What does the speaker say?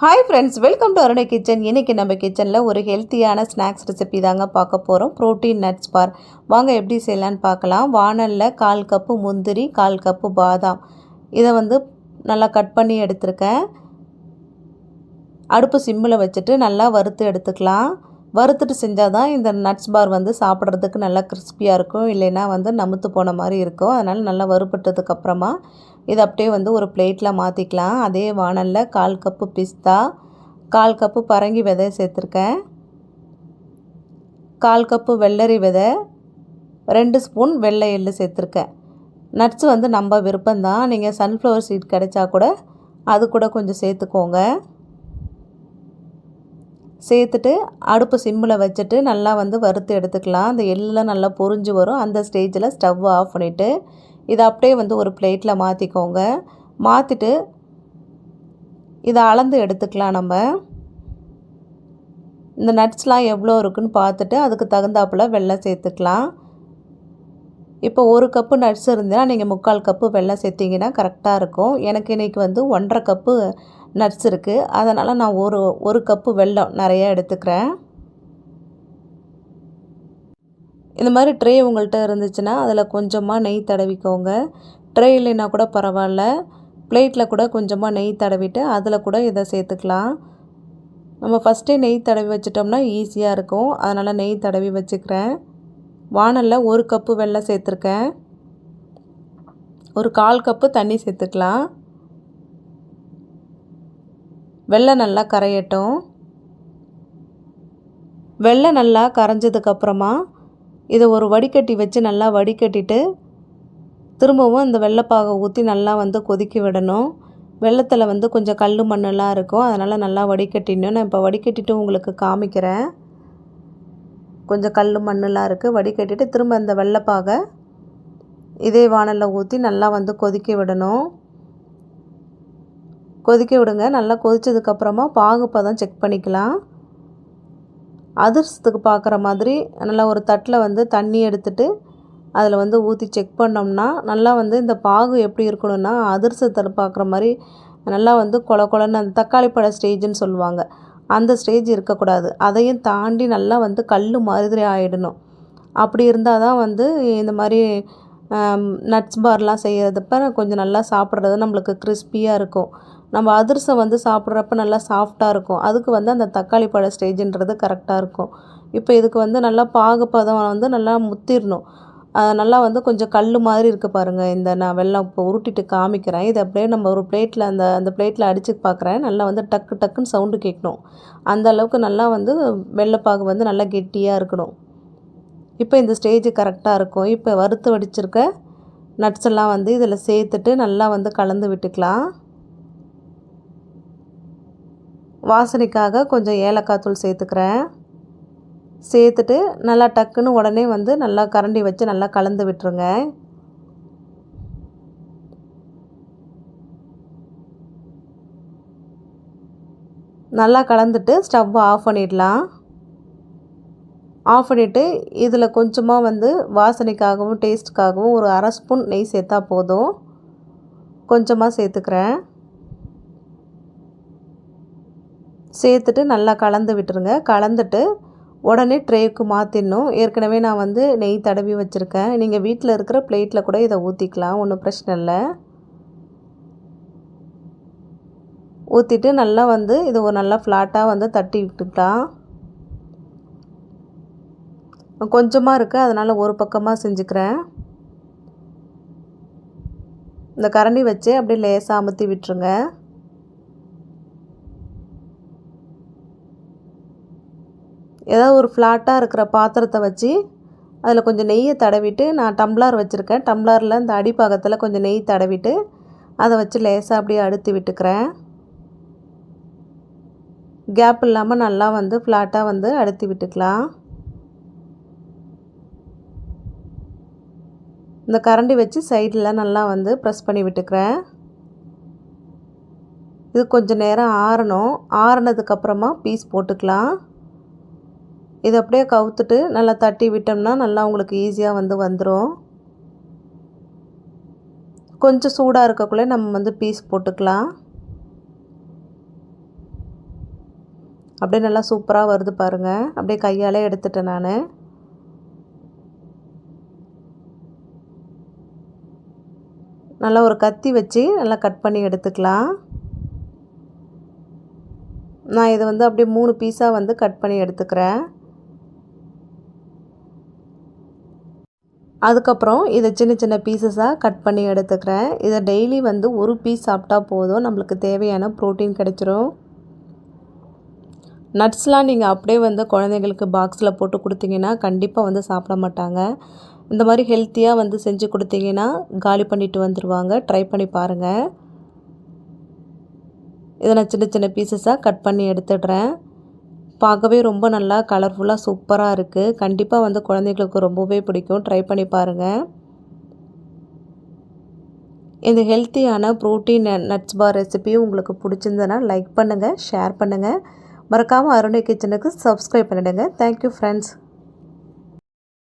Hi friends, welcome to Arunai kitchen. இன்றைக்கி நம்ம கிச்சனில் ஒரு ஹெல்த்தியான ஸ்நாக்ஸ் ரெசிபி தாங்க பார்க்க போகிறோம். ப்ரோட்டீன் நட்ஸ் பார். வாங்க எப்படி செய்யலான்னு பார்க்கலாம். வானலில் 1/4 கப்பு முந்திரி, 1/4 கப்பு பாதாம், இதை நல்லா கட் பண்ணி எடுத்துருக்கேன். அடுப்பு சிம்மில் வச்சுட்டு நல்லா வறுத்து எடுத்துக்கலாம். வறுத்துட்டு செஞ்சால் தான் இந்த நட்ஸ் பார் சாப்பிட்றதுக்கு நல்லா கிறிஸ்பியாக இருக்கும். இல்லைன்னா நமுத்து போன மாதிரி இருக்கும். அதனால் நல்லா வறுபட்டதுக்கப்புறமா இதை அப்படியே ஒரு பிளேட்டில் மாற்றிக்கலாம். அதே வானலில் 1/4 கப்பு பிஸ்தா, 1/4 கப்பு பரங்கி விதை சேர்த்துருக்கேன், 1/4 கப்பு வெள்ளரி விதை, 2 ஸ்பூன் வெள்ளை எள்ளு சேர்த்துருக்கேன். நட்ஸ் நம்ம விருப்பம்தான். நீங்கள் சன்ஃப்ளவர் சீட் கிடைச்சா கூட அது கூட கொஞ்சம் சேர்த்துக்கோங்க. சேர்த்துட்டு அடுப்பு சிம்மில் வச்சுட்டு நல்லா வறுத்து எடுத்துக்கலாம். அந்த எள்ளெலாம் நல்லா பொரிஞ்சு வரும். அந்த ஸ்டேஜில் ஸ்டவ் ஆஃப் பண்ணிவிட்டு இதை அப்படியே ஒரு பிளேட்டில் மாற்றிக்கோங்க. மாற்றிட்டு இதை அளந்து எடுத்துக்கலாம். நம்ம இந்த நட்ஸ்லாம் எவ்வளோ இருக்குன்னு பார்த்துட்டு அதுக்கு தகுந்தாப்புல வெல்லம் சேர்த்துக்கலாம். இப்போ 1 கப்பு நட்ஸ் இருந்ததுன்னா நீங்கள் 3/4 கப்பு வெல்லம் சேர்த்திங்கன்னா கரெக்டாக இருக்கும். எனக்கு இன்றைக்கி 1.5 கப்பு நட்ஸ் இருக்குது. அதனால் நான் ஒரு கப்பு வெல்லம் நிறையா எடுத்துக்கிறேன். இந்த மாதிரி ட்ரே உங்கள்கிட்ட இருந்துச்சுன்னா அதில் கொஞ்சமாக நெய் தடவிக்கோங்க. ட்ரே இல்லைன்னா கூட பரவாயில்ல, பிளேட்டில் கூட கொஞ்சமாக நெய் தடவிட்டு அதில் கூட இதை சேர்த்துக்கலாம். நம்ம ஃபஸ்ட்டே நெய் தடவி வச்சிட்டோம்னா ஈஸியாக இருக்கும். அதனால் நெய் தடவி வச்சுக்கிறேன். வானலில் 1 கப்பு வெல்லம் சேர்த்துருக்கேன். ஒரு 1/4 கப்பு தண்ணி சேர்த்துக்கலாம். வெல்லம் நல்லா கரையட்டும். வெல்லம் நல்லா கரைஞ்சதுக்கப்புறமா இதை ஒரு வடிகட்டி வச்சு நல்லா வடிகட்டிட்டு திரும்பவும் இந்த வெள்ளைப்பாகை ஊற்றி நல்லா கொதிக்க விடணும். வெள்ளத்தில் கொஞ்சம் கல் மண்ணெல்லாம் இருக்கும். அதனால் நல்லா வடிகட்டிடணும். நான் இப்போ வடிகட்டிட்டு உங்களுக்கு காமிக்கிறேன். கொஞ்சம் கல் மண்ணெல்லாம் இருக்குது. வடிகட்டிட்டு திரும்ப அந்த வெள்ளைப்பாகை இதே வானலில் ஊற்றி நல்லா கொதிக்க விடணும். கொதிக்க விடுங்க. நல்லா கொதித்ததுக்கப்புறமா பாகுப்பதம் செக் பண்ணிக்கலாம். அதிர்சத்துக்கு பார்க்குற மாதிரி நல்லா ஒரு தட்டில் தண்ணி எடுத்துகிட்டு அதில் ஊற்றி செக் பண்ணோம்னா நல்லா இந்த பாகு எப்படி இருக்கணும்னா அதிர்சத்தில் பார்க்குற மாதிரி நல்லா கொல கொலன்னு அந்த தக்காளி பழ ஸ்டேஜுன்னு சொல்லுவாங்க, அந்த ஸ்டேஜ் இருக்கக்கூடாது. அதையும் தாண்டி நல்லா கல் மாதிரி ஆகிடணும். அப்படி இருந்தால் தான் இந்த மாதிரி நட்ஸ் பார்லாம் செய்கிறதப்ப கொஞ்சம் நல்லா சாப்பிட்றது நம்மளுக்கு கிறிஸ்பியாக இருக்கும். நம்ம அதிரசம் சாப்பிட்றப்ப நல்லா சாஃப்டாக இருக்கும். அதுக்கு அந்த தக்காளி பழ ஸ்டேஜுன்றது கரெக்டாக இருக்கும். இப்போ இதுக்கு நல்லா பாகுப்பதம் நல்லா முத்திடணும். நல்லா கொஞ்சம் கல் மாதிரி இருக்குது பாருங்கள். இந்த நான் வெல்லம் இப்போ உருட்டிட்டு காமிக்கிறேன். இதை அப்படியே நம்ம ஒரு பிளேட்டில் அந்த பிளேட்டில் அடித்து பார்க்குறேன். நல்லா டக்கு டக்குன்னு சவுண்டு கேட்கணும். அந்த அளவுக்கு நல்லா வெள்ளைப்பாகு நல்லா கெட்டியாக இருக்கணும். இப்போ இந்த ஸ்டேஜ் கரெக்டாக இருக்கும். இப்போ வறுத்து வடிச்சிருக்க நட்ஸ் எல்லாம் இதில் சேர்த்துட்டு நல்லா கலந்து விட்டுக்கலாம். வாசனைக்காக கொஞ்சம் ஏலக்காய் தூள் சேர்த்துக்கிறேன். சேர்த்துட்டு நல்லா டக்குன்னு உடனே நல்லா கரண்டி வச்சு நல்லா கலந்து விட்டுருங்க. நல்லா கலந்துட்டு ஸ்டவ் ஆஃப் பண்ணிடலாம். ஆஃப் பண்ணிவிட்டு இதில் கொஞ்சமாக வாசனைக்காகவும் டேஸ்ட்டுக்காகவும் ஒரு 1/2 ஸ்பூன் நெய் சேர்த்தா போதும். கொஞ்சமாக சேர்த்துக்கிறேன். சேர்த்துட்டு நல்லா கலந்து விட்டுருங்க. கலந்துட்டு உடனே ட்ரேக்கு மாற்றிடணும். ஏற்கனவே நான் நெய் தடவி வச்சுருக்கேன். நீங்கள் வீட்டில் இருக்கிற பிளேட்டில் கூட இதை ஊற்றிக்கலாம், ஒன்றும் பிரச்சனை இல்லை. ஊற்றிட்டு நல்லா இது ஒரு நல்லா ஃப்ளாட்டாக தட்டி விட்டுக்கலாம். கொஞ்சமாக இருக்குது, அதனால் ஒரு பக்கமாக செஞ்சுக்கிறேன். இந்த கரண்டி வச்சு அப்படியே லேசாக அமுத்தி விட்டுருங்க. ஏதாவது ஒரு ஃப்ளாட்டாக இருக்கிற பாத்திரத்தை வச்சு அதில் கொஞ்சம் நெய்யை தடவிட்டு, நான் டம்ளர் வச்சுருக்கேன். டம்ளரில் இந்த அடிப்பாகத்தில் கொஞ்சம் நெய் தடவிட்டு அதை வச்சு லேசாக அப்படியே அழுத்தி விட்டுக்கிறேன். கேப் இல்லாமல் நல்லா ஃப்ளாட்டாக அழுத்தி விட்டுக்கலாம். இந்த கரண்டி வச்சு சைடில் நல்லா ப்ரெஸ் பண்ணி விட்டுக்கிறேன். இது கொஞ்சம் நேரம் ஆறணும். ஆறுனதுக்கப்புறமா பீஸ் போட்டுக்கலாம். இதை அப்படியே கவுத்துட்டு நல்லா தட்டி விட்டோம்னா நல்லா உங்களுக்கு ஈஸியாக வந்துடும். கொஞ்சம் சூடாக இருக்கக்குள்ளே நம்ம பீஸ் போட்டுக்கலாம். அப்படியே நல்லா சூப்பராக வருது பாருங்கள். அப்படியே கையாலே எடுத்துட்டேன் நான். நல்லா ஒரு கத்தி வச்சு நல்லா கட் பண்ணி எடுத்துக்கலாம். நான் இதை வந்து அப்படியே 3 பீஸாக வந்து கட் பண்ணி எடுத்துக்கிறேன். அதுக்கப்புறம் இதை சின்ன சின்ன பீசஸாக கட் பண்ணி எடுத்துக்கிறேன். இதை டெய்லி வந்து ஒரு பீஸ் சாப்பிட்டா போதும், நம்மளுக்கு தேவையான ப்ரோட்டீன் கிடைச்சிரும். நட்ஸ்லாம் நீங்கள் அப்படியே வந்து குழந்தைங்களுக்கு பாக்ஸில் போட்டு கொடுத்தீங்கன்னா கண்டிப்பாக வந்து சாப்பிட மாட்டாங்க. இந்த மாதிரி ஹெல்த்தியாக வந்து செஞ்சு கொடுத்தீங்கன்னா காலி பண்ணிட்டு வந்துடுவாங்க. ட்ரை பண்ணி பாருங்கள். இதை நான் சின்ன சின்ன பீசஸாக கட் பண்ணி எடுத்துடுறேன். பார்க்கவே ரொம்ப நல்லா கலர்ஃபுல்லாக சூப்பராக இருக்குது. கண்டிப்பாக வந்து குழந்தைங்களுக்கு ரொம்பவே பிடிக்கும். ட்ரை பண்ணி பாருங்கள். இந்த ஹெல்த்தியான ப்ரோட்டீன் நட்ஸ் பார் ரெசிபி உங்களுக்கு பிடிச்சிருந்ததுன்னா லைக் பண்ணுங்கள், ஷேர் பண்ணுங்கள். மறக்காமல் அருணை கிச்சனுக்கு சப்ஸ்கிரைப் பண்ணிவிடுங்க. Thank you friends.